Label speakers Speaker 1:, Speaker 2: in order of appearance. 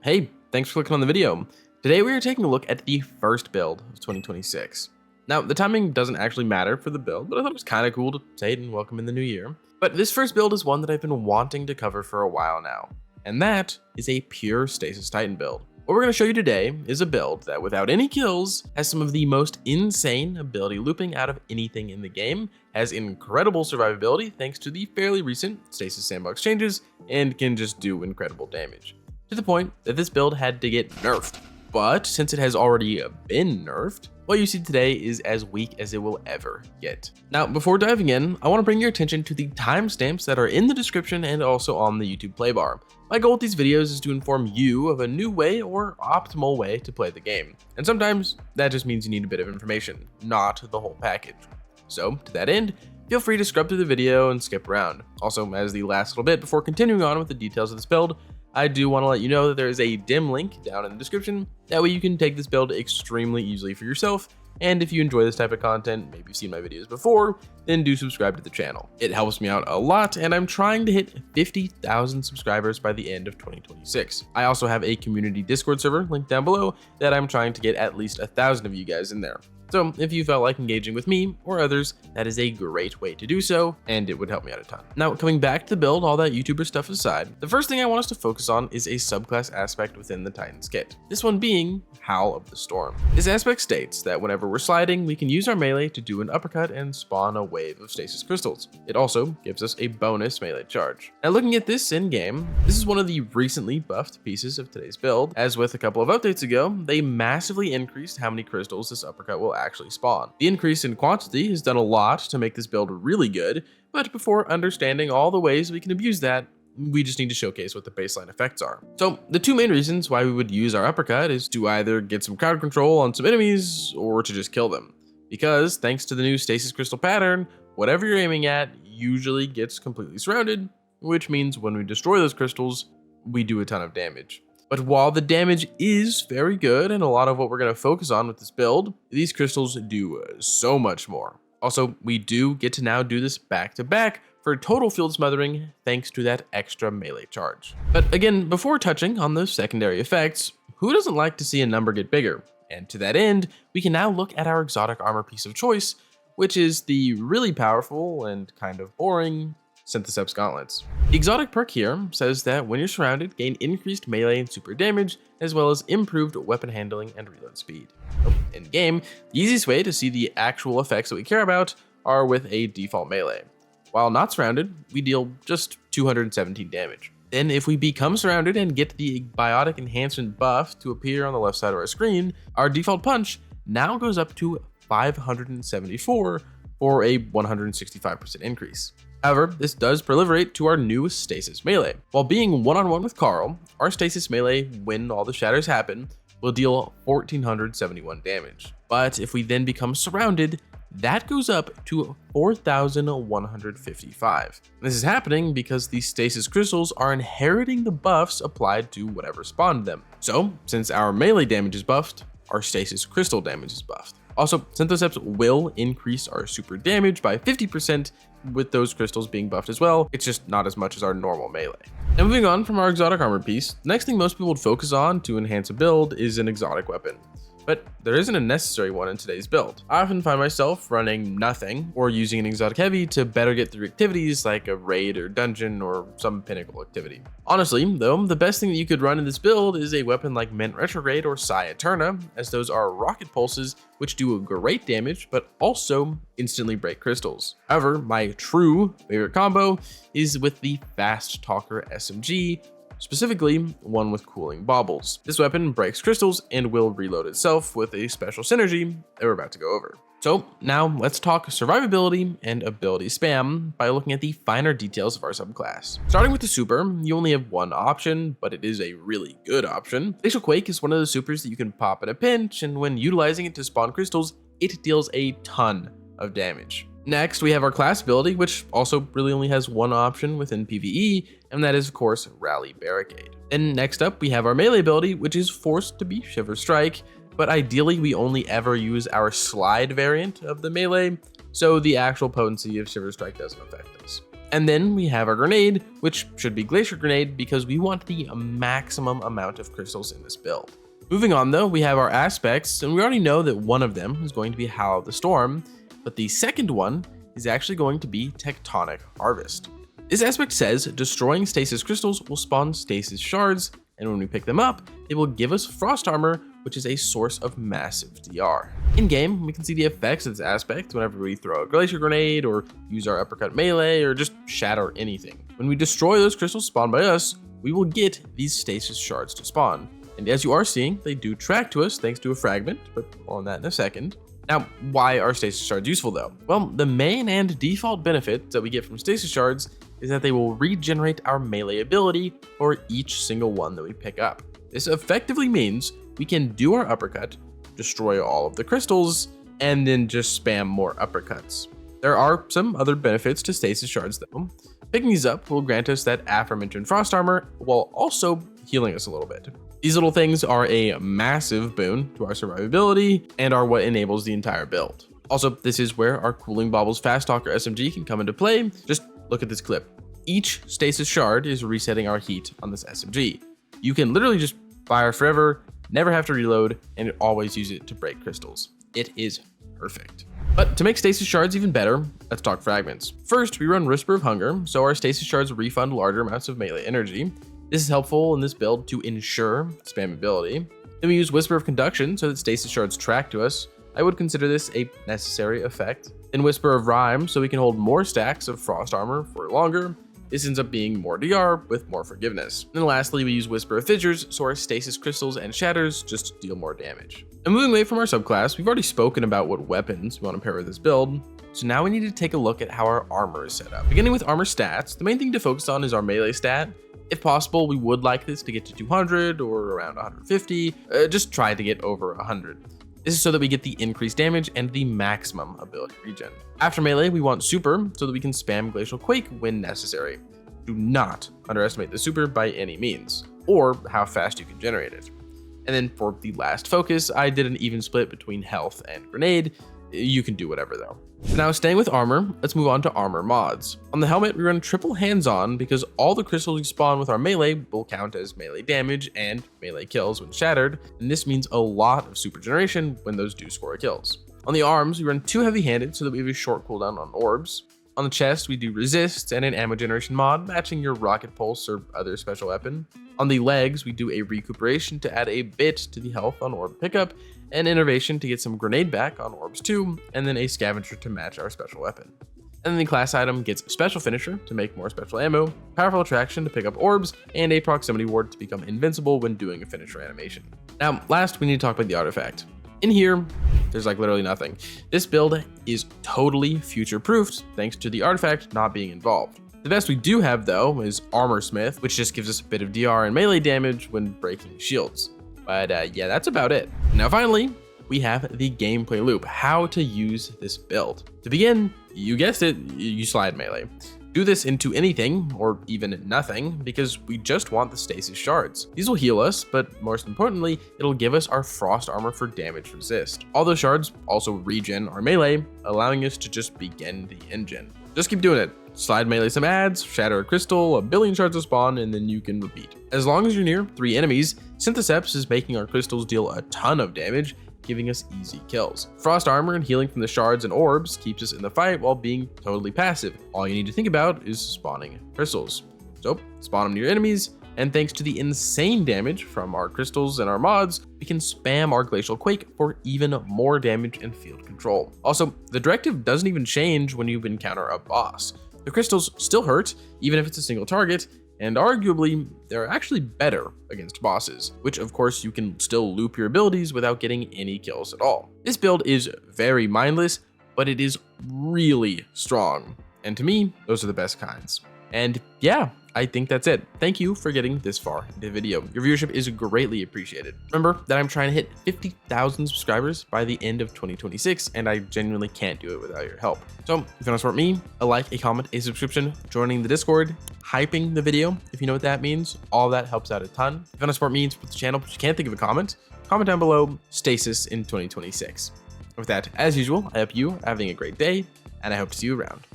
Speaker 1: Hey, thanks for clicking on the video. Today we are taking a look at the first build of 2026. Now, the timing doesn't actually matter for the build, but I thought it was kind of cool to say it and welcome in the new year. But this first build is one that I've been wanting to cover for a while now, and that is a pure Stasis Titan build. What we're going to show you today is a build that, without any kills, has some of the most insane ability looping out of anything in the game, has incredible survivability thanks to the fairly recent Stasis sandbox changes, and can just do incredible damage. To the point that this build had to get nerfed. But since it has already been nerfed, what you see today is as weak as it will ever get. Now, before diving in, I want to bring your attention to the timestamps that are in the description and also on the YouTube play bar. My goal with these videos is to inform you of a new way or optimal way to play the game. And sometimes that just means you need a bit of information, not the whole package. So to that end, feel free to scrub through the video and skip around. Also, as the last little bit before continuing on with the details of this build, I do want to let you know that there is a dim link down in the description. That way you can take this build extremely easily for yourself. And if you enjoy this type of content, maybe you've seen my videos before, then do subscribe to the channel. It helps me out a lot, and I'm trying to hit 50,000 subscribers by the end of 2026. I also have a community Discord server linked down below that I'm trying to get at least 1,000 of you guys in there. So if you felt like engaging with me or others, that is a great way to do so, and it would help me out a ton. Now, coming back to the build, all that YouTuber stuff aside, the first thing I want us to focus on is a subclass aspect within the Titan's kit. This one being Howl of the Storm. This aspect states that whenever we're sliding, we can use our melee to do an uppercut and spawn a wave of stasis crystals. It also gives us a bonus melee charge. Now, looking at this in-game, this is one of the recently buffed pieces of today's build. As with a couple of updates ago, they massively increased how many crystals this uppercut will actually spawn. The increase in quantity has done a lot to make this build really good, but before understanding all the ways we can abuse that, we just need to showcase what the baseline effects are. So the two main reasons why we would use our uppercut is to either get some crowd control on some enemies or to just kill them. Because thanks to the new stasis crystal pattern, whatever you're aiming at usually gets completely surrounded, which means when we destroy those crystals, we do a ton of damage. But while the damage is very good and a lot of what we're going to focus on with this build, these crystals do so much more. Also, we do get to now do this back to back for total field smothering thanks to that extra melee charge. But again, before touching on those secondary effects, who doesn't like to see a number get bigger? And to that end, we can now look at our exotic armor piece of choice, which is the really powerful and kind of boring Syntheseps Gauntlets. The exotic perk here says that when you're surrounded, gain increased melee and super damage, as well as improved weapon handling and reload speed. In game, the easiest way to see the actual effects that we care about are with a default melee. While not surrounded, we deal just 217 damage. Then if we become surrounded and get the biotic enhancement buff to appear on the left side of our screen, our default punch now goes up to 574 for a 165% increase. However, this does proliferate to our new Stasis melee. While being one-on-one with Carl, our Stasis melee, when all the shatters happen, will deal 1471 damage. But if we then become surrounded, that goes up to 4155. This is happening because the Stasis crystals are inheriting the buffs applied to whatever spawned them. So, since our melee damage is buffed, our Stasis crystal damage is buffed. Also, Syntheseps will increase our super damage by 50% with those crystals being buffed as well. It's just not as much as our normal melee. Now moving on from our exotic armor piece, the next thing most people would focus on to enhance a build is an exotic weapon. But there isn't a necessary one in today's build. I often find myself running nothing or using an exotic heavy to better get through activities like a raid or dungeon or some pinnacle activity. Honestly, though, the best thing that you could run in this build is a weapon like Mint Retrograde or Psi Eterna, as those are rocket pulses which do a great damage but also instantly break crystals. However, my true favorite combo is with the Fast Talker SMG, specifically one with cooling baubles. This weapon breaks crystals and will reload itself with a special synergy that we're about to go over. So now let's talk survivability and ability spam by looking at the finer details of our subclass. Starting with the super, you only have one option, but it is a really good option. Glacial Quake is one of the supers that you can pop in a pinch, and when utilizing it to spawn crystals, it deals a ton of damage. Next, we have our class ability, which also really only has one option within PvE, and that is of course Rally Barricade. Then next up, we have our melee ability, which is forced to be Shiver Strike, but ideally we only ever use our slide variant of the melee, so the actual potency of Shiver Strike doesn't affect us. And then we have our grenade, which should be Glacier Grenade because we want the maximum amount of crystals in this build. Moving on though, we have our aspects, and we already know that one of them is going to be Howl of the Storm, but the second one is actually going to be Tectonic Harvest. This aspect says destroying stasis crystals will spawn stasis shards, and when we pick them up, they will give us frost armor, which is a source of massive DR. In game, we can see the effects of this aspect whenever we throw a glacier grenade or use our uppercut melee or just shatter anything. When we destroy those crystals spawned by us, we will get these stasis shards to spawn. And as you are seeing, they do track to us thanks to a fragment, but more on that in a second. Now, why are stasis shards useful though? Well, the main and default benefit that we get from stasis shards is that they will regenerate our melee ability for each single one that we pick up. This effectively means we can do our uppercut, destroy all of the crystals, and then just spam more uppercuts. There are some other benefits to stasis shards though. Picking these up will grant us that aforementioned frost armor while also healing us a little bit. These little things are a massive boon to our survivability and are what enables the entire build. Also, this is where our Cooling Baubles Fast Talker SMG can come into play. Just look at this clip. Each stasis shard is resetting our heat on this SMG. You can literally just fire forever, never have to reload, and always use it to break crystals. It is perfect. But to make stasis shards even better, let's talk fragments. First, we run Whisper of Hunger, so our stasis shards refund larger amounts of melee energy. This is helpful in this build to ensure spammability. Then we use Whisper of Conduction so that stasis shards track to us. I would consider this a necessary effect. Then Whisper of Rhyme so we can hold more stacks of frost armor for longer. This ends up being more DR with more forgiveness. And then lastly, we use Whisper of Fissures so our stasis crystals and shatters just deal more damage. And moving away from our subclass, we've already spoken about what weapons we want to pair with this build. So now we need to take a look at how our armor is set up. Beginning with armor stats, the main thing to focus on is our melee stat. If possible, we would like this to get to 200 or around 150. Just try to get over 100. This is so that we get the increased damage and the maximum ability regen. After melee, we want super so that we can spam Glacial Quake when necessary. Do not underestimate the super by any means, or how fast you can generate it. And then for the last focus, I did an even split between health and grenade. You can do whatever though. Now staying with armor, let's move on to armor mods. On the helmet, we run triple hands-on because all the crystals we spawn with our melee will count as melee damage and melee kills when shattered, and this means a lot of super generation when those do score kills. On the arms, we run 2 heavy-handed so that we have a short cooldown on orbs. On the chest, we do resist and an ammo generation mod, matching your rocket pulse or other special weapon. On the legs, we do a recuperation to add a bit to the health on orb pickup, an innovation to get some grenade back on orbs too, and then a scavenger to match our special weapon. And then the class item gets special finisher to make more special ammo, powerful attraction to pick up orbs, and a proximity ward to become invincible when doing a finisher animation. Now, last we need to talk about the artifact. In here, there's like literally nothing. This build is totally future-proofed thanks to the artifact not being involved. The best we do have though is Armor Smith, which just gives us a bit of DR and melee damage when breaking shields. But yeah, that's about it. Now finally, we have the gameplay loop, how to use this build. To begin, you guessed it, you slide melee. Do this into anything, or even nothing, because we just want the stasis shards. These will heal us, but most importantly, it'll give us our frost armor for damage resist. All those shards also regen our melee, allowing us to just begin the engine. Just keep doing it. Slide melee some adds, shatter a crystal, a billion shards will spawn, and then you can repeat. As long as you're near 3 enemies, Syntheseps is making our crystals deal a ton of damage, giving us easy kills. Frost armor and healing from the shards and orbs keeps us in the fight while being totally passive. All you need to think about is spawning crystals. So spawn them near enemies, and thanks to the insane damage from our crystals and our mods, we can spam our Glacial Quake for even more damage and field control. Also, the directive doesn't even change when you encounter a boss. The crystals still hurt, even if it's a single target, and arguably, they're actually better against bosses, which of course you can still loop your abilities without getting any kills at all. This build is very mindless, but it is really strong, and to me, those are the best kinds. And yeah, I think that's it. Thank you for getting this far into the video. Your viewership is greatly appreciated. Remember that I'm trying to hit 50,000 subscribers by the end of 2026, and I genuinely can't do it without your help. So if you want to support me, a like, a comment, a subscription, joining the Discord, hyping the video, if you know what that means, all that helps out a ton. If you want to support me and support the channel, but you can't think of a comment down below, Stasis in 2026. With that, as usual, I hope you are having a great day, and I hope to see you around.